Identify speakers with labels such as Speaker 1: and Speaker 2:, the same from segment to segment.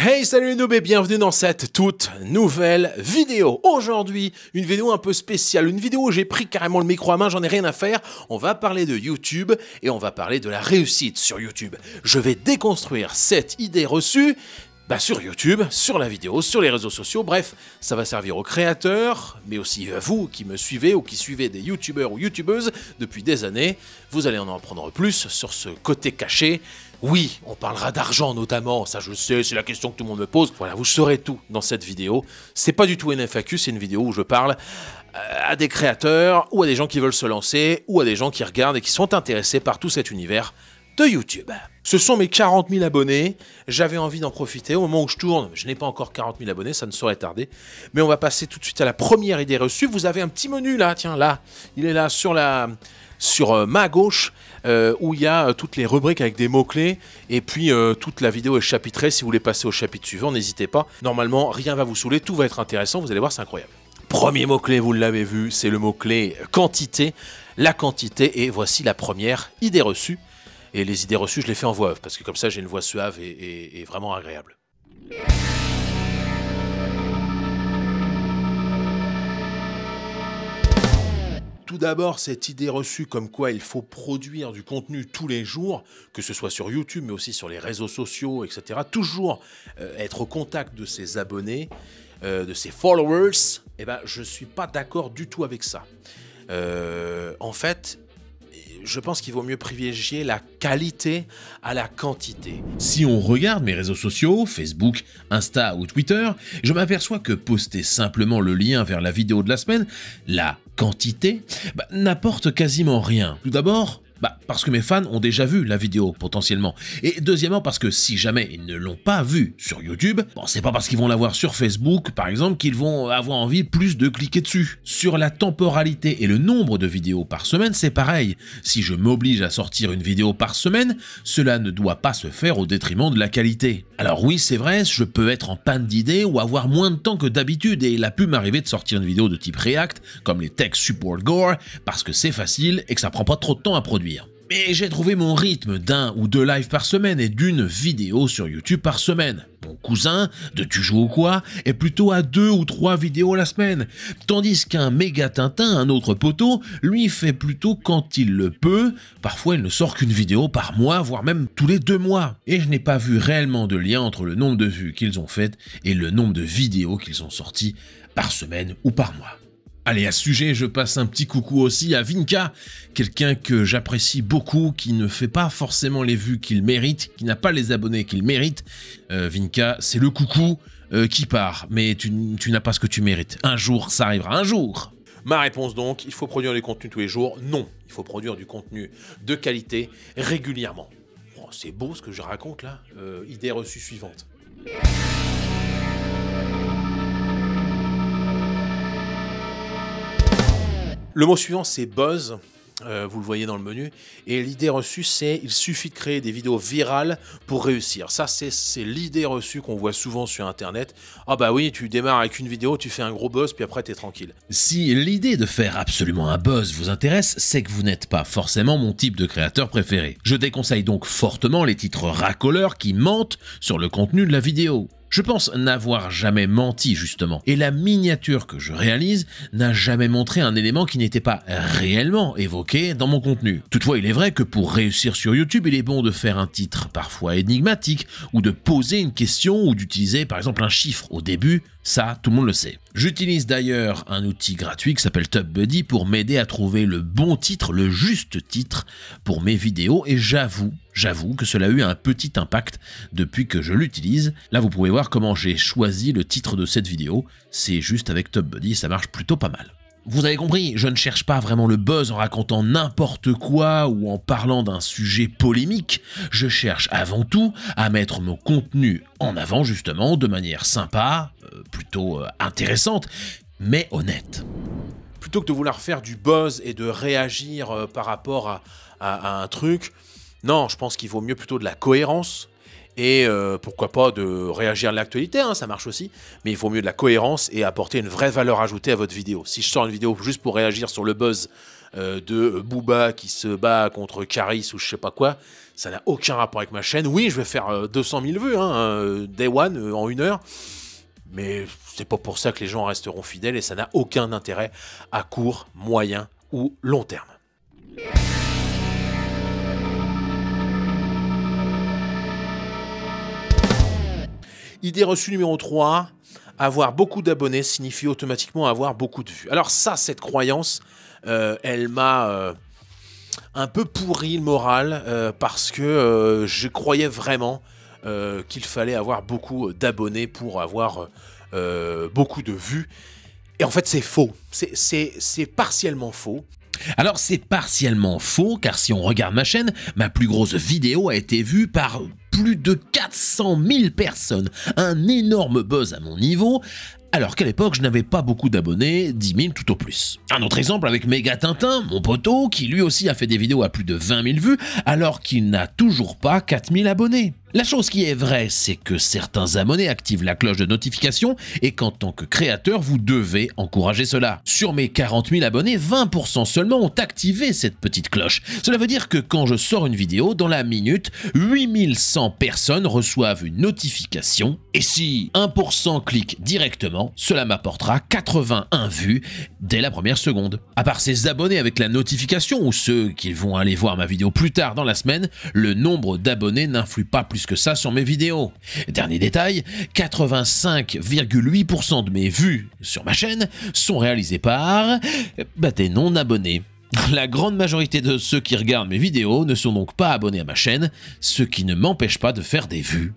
Speaker 1: Hey, salut les noobs et bienvenue dans cette toute nouvelle vidéo. Aujourd'hui, une vidéo un peu spéciale, une vidéo où j'ai pris carrément le micro à main, j'en ai rien à faire. On va parler de YouTube et on va parler de la réussite sur YouTube. Je vais déconstruire cette idée reçue sur YouTube, sur la vidéo, sur les réseaux sociaux, bref, ça va servir aux créateurs, mais aussi à vous qui me suivez ou qui suivez des youtubeurs ou youtubeuses depuis des années. Vous allez en apprendre plus sur ce côté caché. Oui, on parlera d'argent notamment, ça je sais, c'est la question que tout le monde me pose. Voilà, vous saurez tout dans cette vidéo. C'est pas du tout une FAQ, c'est une vidéo où je parle à des créateurs ou à des gens qui veulent se lancer ou à des gens qui regardent et qui sont intéressés par tout cet univers de YouTube. Ce sont mes 40 000 abonnés, j'avais envie d'en profiter. Au moment où je tourne, je n'ai pas encore 40 000 abonnés, ça ne saurait tarder. Mais on va passer tout de suite à la première idée reçue. Vous avez un petit menu là, tiens là, il est là sur ma gauche, où il y a toutes les rubriques avec des mots-clés, et puis toute la vidéo est chapitrée. Si vous voulez passer au chapitre suivant, n'hésitez pas. Normalement, rien va vous saouler, tout va être intéressant, vous allez voir, c'est incroyable. Premier mot-clé, vous l'avez vu, c'est le mot-clé quantité. La quantité, et voici la première idée reçue. Et les idées reçues, je les fais en voix off, parce que comme ça, j'ai une voix suave et vraiment agréable. Tout d'abord, cette idée reçue comme quoi il faut produire du contenu tous les jours, que ce soit sur YouTube, mais aussi sur les réseaux sociaux, etc. Toujours être au contact de ses abonnés, de ses followers, je ne suis pas d'accord du tout avec ça. En fait, je pense qu'il vaut mieux privilégier la qualité à la quantité.
Speaker 2: Si on regarde mes réseaux sociaux, Facebook, Insta ou Twitter, je m'aperçois que poster simplement le lien vers la vidéo de la semaine, la quantité, n'apporte quasiment rien. Tout d'abord, parce que mes fans ont déjà vu la vidéo potentiellement. Et deuxièmement, parce que si jamais ils ne l'ont pas vue sur YouTube, c'est pas parce qu'ils vont la voir sur Facebook, par exemple, qu'ils vont avoir envie plus de cliquer dessus. Sur la temporalité et le nombre de vidéos par semaine, c'est pareil. Si je m'oblige à sortir une vidéo par semaine, cela ne doit pas se faire au détriment de la qualité. Alors oui, c'est vrai, je peux être en panne d'idées ou avoir moins de temps que d'habitude, et il a pu m'arriver de sortir une vidéo de type React, comme les Tech Support Gore, parce que c'est facile et que ça prend pas trop de temps à produire. Mais j'ai trouvé mon rythme d'un ou deux lives par semaine et d'une vidéo sur YouTube par semaine. Mon cousin, de Tu joues ou quoi, est plutôt à 2 ou 3 vidéos la semaine. Tandis qu'un méga Tintin, un autre poteau, lui fait plutôt quand il le peut. Parfois il ne sort qu'une vidéo par mois, voire même tous les 2 mois. Et je n'ai pas vu réellement de lien entre le nombre de vues qu'ils ont faites et le nombre de vidéos qu'ils ont sorties par semaine ou par mois. Allez, à ce sujet, je passe un petit coucou aussi à Vinka, quelqu'un que j'apprécie beaucoup, qui ne fait pas forcément les vues qu'il mérite, qui n'a pas les abonnés qu'il mérite. Vinka, c'est le coucou qui part, mais tu n'as pas ce que tu mérites. Un jour, ça arrivera, un jour.
Speaker 1: Ma réponse donc, il faut produire du contenu tous les jours. Non, il faut produire du contenu de qualité régulièrement. Oh, c'est beau ce que je raconte là. Idée reçue suivante. Le mot suivant, c'est buzz. Vous le voyez dans le menu. Et l'idée reçue, c'est il suffit de créer des vidéos virales pour réussir. Ça, c'est l'idée reçue qu'on voit souvent sur Internet. Ah bah oui, tu démarres avec une vidéo, tu fais un gros buzz, puis après, t'es tranquille.
Speaker 2: Si l'idée de faire absolument un buzz vous intéresse, c'est que vous n'êtes pas forcément mon type de créateur préféré. Je déconseille donc fortement les titres racoleurs qui mentent sur le contenu de la vidéo. Je pense n'avoir jamais menti justement, et la miniature que je réalise n'a jamais montré un élément qui n'était pas réellement évoqué dans mon contenu. Toutefois, il est vrai que pour réussir sur YouTube, il est bon de faire un titre parfois énigmatique, ou de poser une question, ou d'utiliser par exemple un chiffre au début, ça tout le monde le sait. J'utilise d'ailleurs un outil gratuit qui s'appelle TubBuddy pour m'aider à trouver le bon titre, le juste titre pour mes vidéos, et j'avoue que cela a eu un petit impact depuis que je l'utilise. Là, vous pouvez voir comment j'ai choisi le titre de cette vidéo. C'est juste avec TubBuddy, ça marche plutôt pas mal. Vous avez compris, je ne cherche pas vraiment le buzz en racontant n'importe quoi ou en parlant d'un sujet polémique. Je cherche avant tout à mettre mon contenu en avant justement de manière sympa, plutôt intéressante, mais honnête.
Speaker 1: Plutôt que de vouloir faire du buzz et de réagir par rapport à un truc, non, je pense qu'il vaut mieux plutôt de la cohérence. Et pourquoi pas de réagir à l'actualité, hein, ça marche aussi, mais il vaut mieux de la cohérence et apporter une vraie valeur ajoutée à votre vidéo. Si je sors une vidéo juste pour réagir sur le buzz de Booba qui se bat contre Caris ou je sais pas quoi. Ça n'a aucun rapport avec ma chaîne. Oui, je vais faire 200 000 vues, hein, Day One, en 1 heure. Mais c'est pas pour ça que les gens resteront fidèles et ça n'a aucun intérêt à court, moyen ou long terme. Idée reçue numéro 3, avoir beaucoup d'abonnés signifie automatiquement avoir beaucoup de vues. Alors ça, cette croyance, elle m'a un peu pourri le moral parce que je croyais vraiment qu'il fallait avoir beaucoup d'abonnés pour avoir beaucoup de vues. Et en fait, c'est faux. C'est partiellement faux.
Speaker 2: Alors c'est partiellement faux, car si on regarde ma chaîne, ma plus grosse vidéo a été vue par plus de 400 000 personnes. Un énorme buzz à mon niveau, alors qu'à l'époque, je n'avais pas beaucoup d'abonnés, 10 000 tout au plus. Un autre exemple avec Méga Tintin, mon poteau, qui lui aussi a fait des vidéos à plus de 20 000 vues, alors qu'il n'a toujours pas 4 000 abonnés. La chose qui est vraie, c'est que certains abonnés activent la cloche de notification et qu'en tant que créateur, vous devez encourager cela. Sur mes 40 000 abonnés, 20% seulement ont activé cette petite cloche. Cela veut dire que quand je sors une vidéo, dans la minute, 8100 personnes reçoivent une notification et si 1% clique directement, cela m'apportera 81 vues dès la première seconde. À part ces abonnés avec la notification ou ceux qui vont aller voir ma vidéo plus tard dans la semaine, le nombre d'abonnés n'influe pas plus que ça sur mes vidéos. Dernier détail, 85,8% de mes vues sur ma chaîne sont réalisées par des non-abonnés. La grande majorité de ceux qui regardent mes vidéos ne sont donc pas abonnés à ma chaîne, ce qui ne m'empêche pas de faire des vues.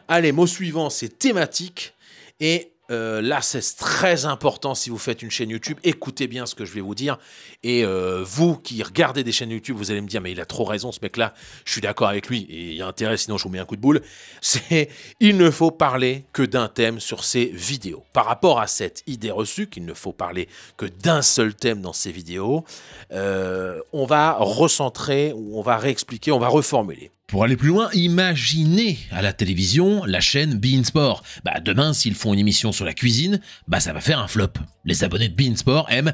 Speaker 1: Allez, mot suivant, c'est thématique. Et là, c'est très important si vous faites une chaîne YouTube. Écoutez bien ce que je vais vous dire. Et vous qui regardez des chaînes YouTube, vous allez me dire, mais il a trop raison ce mec-là. Je suis d'accord avec lui et il y a intérêt, sinon je vous mets un coup de boule. C'est, il ne faut parler que d'un thème sur ses vidéos. Par rapport à cette idée reçue qu'il ne faut parler que d'un seul thème dans ses vidéos, on va recentrer, on va réexpliquer, on va reformuler.
Speaker 2: Pour aller plus loin, imaginez à la télévision la chaîne beIN Sport. Demain, s'ils font une émission sur la cuisine, ça va faire un flop. Les abonnés de beIN Sport aiment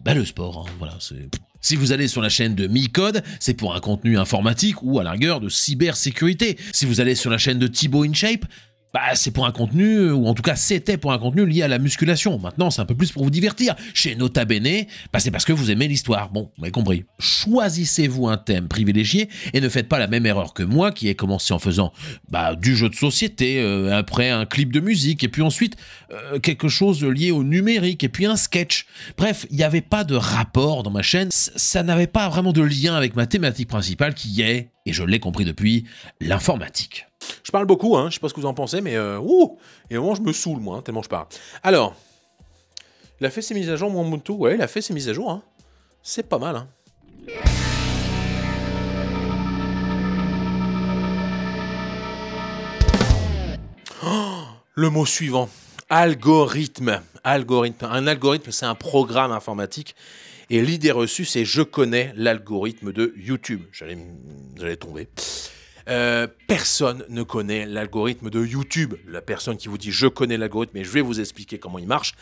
Speaker 2: le sport. Hein, voilà, si vous allez sur la chaîne de Micode, c'est pour un contenu informatique ou à la rigueur de cybersécurité. Si vous allez sur la chaîne de Thibaut InShape, c'est pour un contenu, ou en tout cas c'était pour un contenu lié à la musculation. Maintenant, c'est un peu plus pour vous divertir. Chez Nota Bene, c'est parce que vous aimez l'histoire. Bon, vous avez compris. Choisissez-vous un thème privilégié et ne faites pas la même erreur que moi qui ai commencé en faisant du jeu de société, après un clip de musique, et puis ensuite quelque chose lié au numérique, et puis un sketch. Bref, il n'y avait pas de rapport dans ma chaîne. Ça n'avait pas vraiment de lien avec ma thématique principale qui est, et je l'ai compris depuis, l'informatique.
Speaker 1: Je parle beaucoup, hein, je sais pas ce que vous en pensez, mais et au moment je me saoule, moi, tellement je parle. Alors, il a fait ses mises à jour, mon Ubuntu. Ouais, il a fait ses mises à jour. Hein. C'est pas mal. Hein. Oh, le mot suivant. Algorithme. Algorithme. Un algorithme, c'est un programme informatique. Et l'idée reçue, c'est je connais l'algorithme de YouTube. J'allais tomber. Personne ne connaît l'algorithme de YouTube. La personne qui vous dit je connais l'algorithme et je vais vous expliquer comment il marche,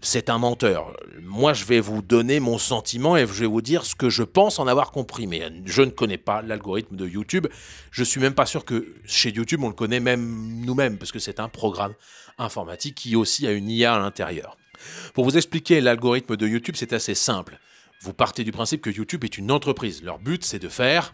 Speaker 1: c'est un menteur. Moi, je vais vous donner mon sentiment et je vais vous dire ce que je pense en avoir compris. Mais je ne connais pas l'algorithme de YouTube. Je suis même pas sûr que chez YouTube, on le connaît même nous-mêmes parce que c'est un programme informatique qui aussi a une IA à l'intérieur. Pour vous expliquer l'algorithme de YouTube, c'est assez simple. Vous partez du principe que YouTube est une entreprise. Leur but, c'est de faire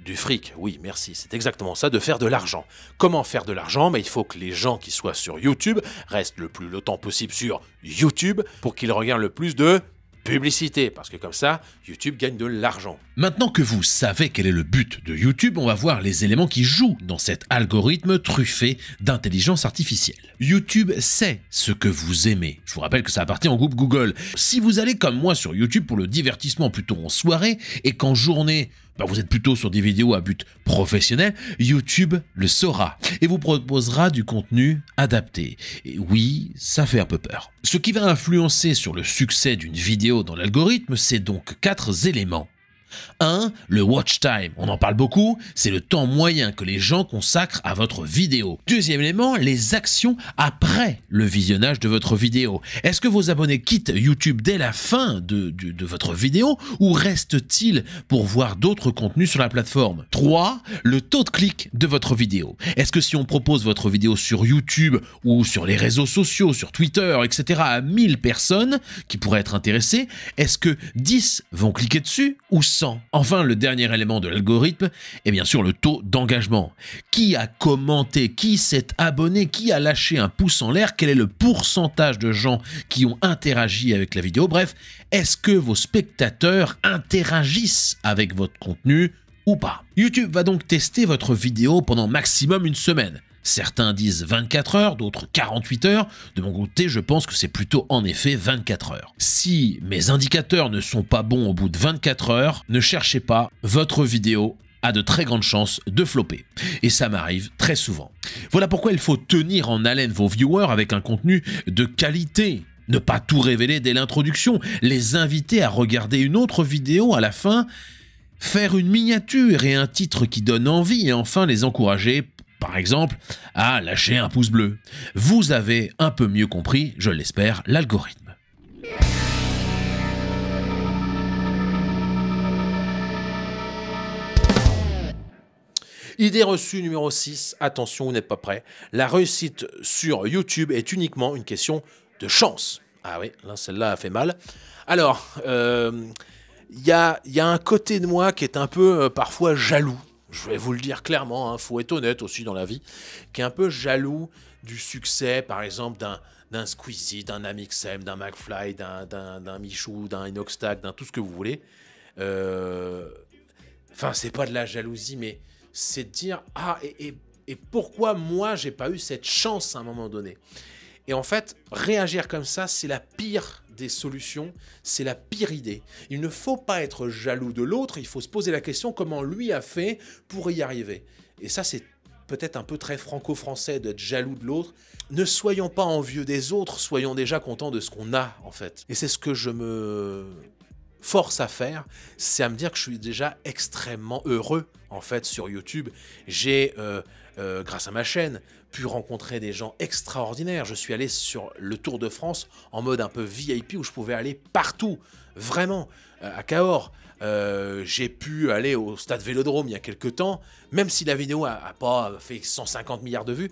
Speaker 1: du fric, oui, merci, c'est exactement ça, de faire de l'argent. Comment faire de l'argent? Il faut que les gens qui soient sur YouTube restent le plus longtemps possible sur YouTube pour qu'ils regardent le plus de publicité, parce que comme ça, YouTube gagne de l'argent.
Speaker 2: Maintenant que vous savez quel est le but de YouTube, on va voir les éléments qui jouent dans cet algorithme truffé d'intelligence artificielle. YouTube sait ce que vous aimez. Je vous rappelle que ça appartient au groupe Google. Si vous allez comme moi sur YouTube pour le divertissement plutôt en soirée, et qu'en journée, vous êtes plutôt sur des vidéos à but professionnel, YouTube le saura et vous proposera du contenu adapté. Et oui, ça fait un peu peur. Ce qui va influencer sur le succès d'une vidéo dans l'algorithme, c'est donc 4 éléments. 1. Le watch time. On en parle beaucoup, c'est le temps moyen que les gens consacrent à votre vidéo. Deuxième élément, les actions après le visionnage de votre vidéo. Est-ce que vos abonnés quittent YouTube dès la fin de votre vidéo ou restent-ils pour voir d'autres contenus sur la plateforme? 3. Le taux de clic de votre vidéo. Est-ce que si on propose votre vidéo sur YouTube ou sur les réseaux sociaux, sur Twitter, etc. à 1000 personnes qui pourraient être intéressées, est-ce que 10 vont cliquer dessus ou 100? Enfin, le dernier élément de l'algorithme est bien sûr le taux d'engagement. Qui a commenté? Qui s'est abonné? Qui a lâché un pouce en l'air? Quel est le pourcentage de gens qui ont interagi avec la vidéo? Bref, est-ce que vos spectateurs interagissent avec votre contenu ou pas? YouTube va donc tester votre vidéo pendant maximum une semaine. Certains disent 24 heures, d'autres 48 heures. De mon côté, je pense que c'est plutôt en effet 24 heures. Si mes indicateurs ne sont pas bons au bout de 24 heures, ne cherchez pas, votre vidéo a de très grandes chances de flopper. Et ça m'arrive très souvent. Voilà pourquoi il faut tenir en haleine vos viewers avec un contenu de qualité. Ne pas tout révéler dès l'introduction, les inviter à regarder une autre vidéo à la fin, faire une miniature et un titre qui donne envie et enfin les encourager par exemple, à lâcher un pouce bleu. Vous avez un peu mieux compris, je l'espère, l'algorithme.
Speaker 1: Idée reçue numéro 6, attention, vous n'êtes pas prêts. La réussite sur YouTube est uniquement une question de chance. Ah oui, là, celle-là a fait mal. Alors, y a un côté de moi qui est un peu parfois jaloux. Je vais vous le dire clairement, hein, faut être honnête aussi dans la vie, qui est un peu jaloux du succès, par exemple, d'un Squeezie, d'un Amixem, d'un McFly, d'un Michou, d'un Inoxtag, d'un tout ce que vous voulez. Enfin, c'est pas de la jalousie, mais c'est de dire « Ah, et pourquoi moi, j'ai pas eu cette chance à un moment donné ?» Et en fait, réagir comme ça, c'est la pire des solutions, c'est la pire idée. Il ne faut pas être jaloux de l'autre, il faut se poser la question comment lui a fait pour y arriver. Et ça, c'est peut-être un peu très franco-français d'être jaloux de l'autre. Ne soyons pas envieux des autres, soyons déjà contents de ce qu'on a, en fait. Et c'est ce que je me force à faire, c'est à me dire que je suis déjà extrêmement heureux, en fait, sur YouTube. J'ai, grâce à ma chaîne, pu rencontrer des gens extraordinaires. Je suis allé sur le Tour de France en mode un peu VIP où je pouvais aller partout, vraiment, à Cahors. J'ai pu aller au stade Vélodrome il y a quelques temps, même si la vidéo a pas fait 150 milliards de vues,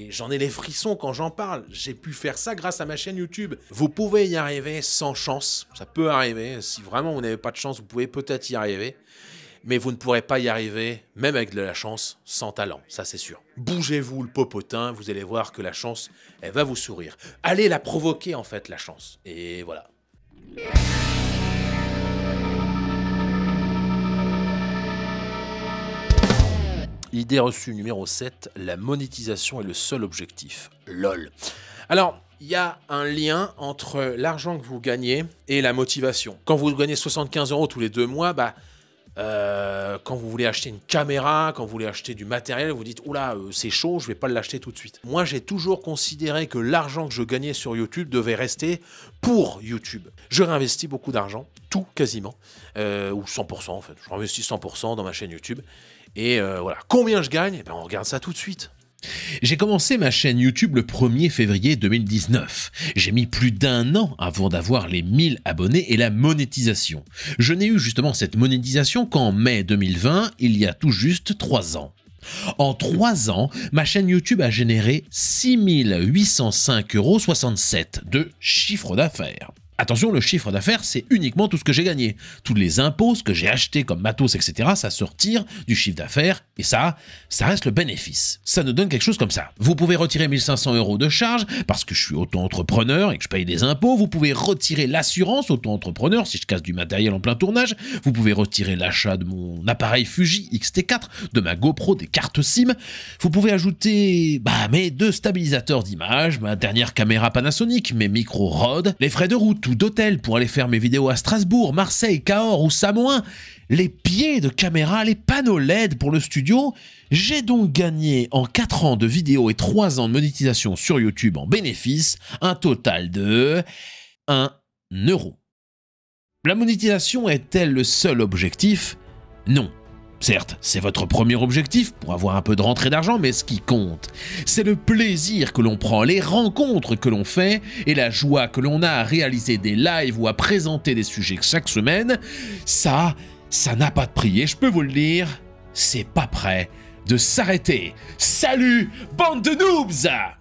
Speaker 1: j'en ai les frissons quand j'en parle. J'ai pu faire ça grâce à ma chaîne YouTube. Vous pouvez y arriver sans chance, ça peut arriver. Si vraiment vous n'avez pas de chance, vous pouvez peut-être y arriver. Mais vous ne pourrez pas y arriver, même avec de la chance, sans talent, ça c'est sûr. Bougez-vous le popotin, vous allez voir que la chance, elle va vous sourire. Allez la provoquer en fait, la chance. Et voilà. Idée reçue numéro 7, la monétisation est le seul objectif. LOL. Alors, il y a un lien entre l'argent que vous gagnez et la motivation. Quand vous gagnez 75 € tous les 2 mois, quand vous voulez acheter une caméra, quand vous voulez acheter du matériel, vous dites « Oula, c'est chaud, je vais pas l'acheter tout de suite ». Moi, j'ai toujours considéré que l'argent que je gagnais sur YouTube devait rester pour YouTube. Je réinvestis beaucoup d'argent, tout quasiment, ou 100% en fait. Je réinvestis 100% dans ma chaîne YouTube. Et voilà, combien je gagne? On regarde ça tout de suite.
Speaker 2: J'ai commencé ma chaîne YouTube le 1er février 2019. J'ai mis plus d'1 an avant d'avoir les 1000 abonnés et la monétisation. Je n'ai eu justement cette monétisation qu'en mai 2020, il y a tout juste 3 ans. En 3 ans, ma chaîne YouTube a généré 6 805,67 € de chiffre d'affaires. Attention, le chiffre d'affaires, c'est uniquement tout ce que j'ai gagné. Tous les impôts, ce que j'ai acheté comme matos, etc., ça se retire du chiffre d'affaires et ça reste le bénéfice. Ça nous donne quelque chose comme ça. Vous pouvez retirer 1500 € de charges parce que je suis auto-entrepreneur et que je paye des impôts. Vous pouvez retirer l'assurance auto-entrepreneur si je casse du matériel en plein tournage. Vous pouvez retirer l'achat de mon appareil Fuji X-T4, de ma GoPro, des cartes SIM. Vous pouvez ajouter mes 2 stabilisateurs d'image, ma dernière caméra Panasonic, mes micros Rode, les frais de route ou d'hôtel pour aller faire mes vidéos à Strasbourg, Marseille, Cahors ou Samoin, les pieds de caméra, les panneaux LED pour le studio. J'ai donc gagné en 4 ans de vidéos et 3 ans de monétisation sur YouTube en bénéfice un total de 1 €. La monétisation est-elle le seul objectif? Non. Certes, c'est votre premier objectif pour avoir un peu de rentrée d'argent, mais ce qui compte, c'est le plaisir que l'on prend, les rencontres que l'on fait et la joie que l'on a à réaliser des lives ou à présenter des sujets chaque semaine. Ça n'a pas de prix et je peux vous le dire, c'est pas prêt de s'arrêter. Salut, bande de noobs!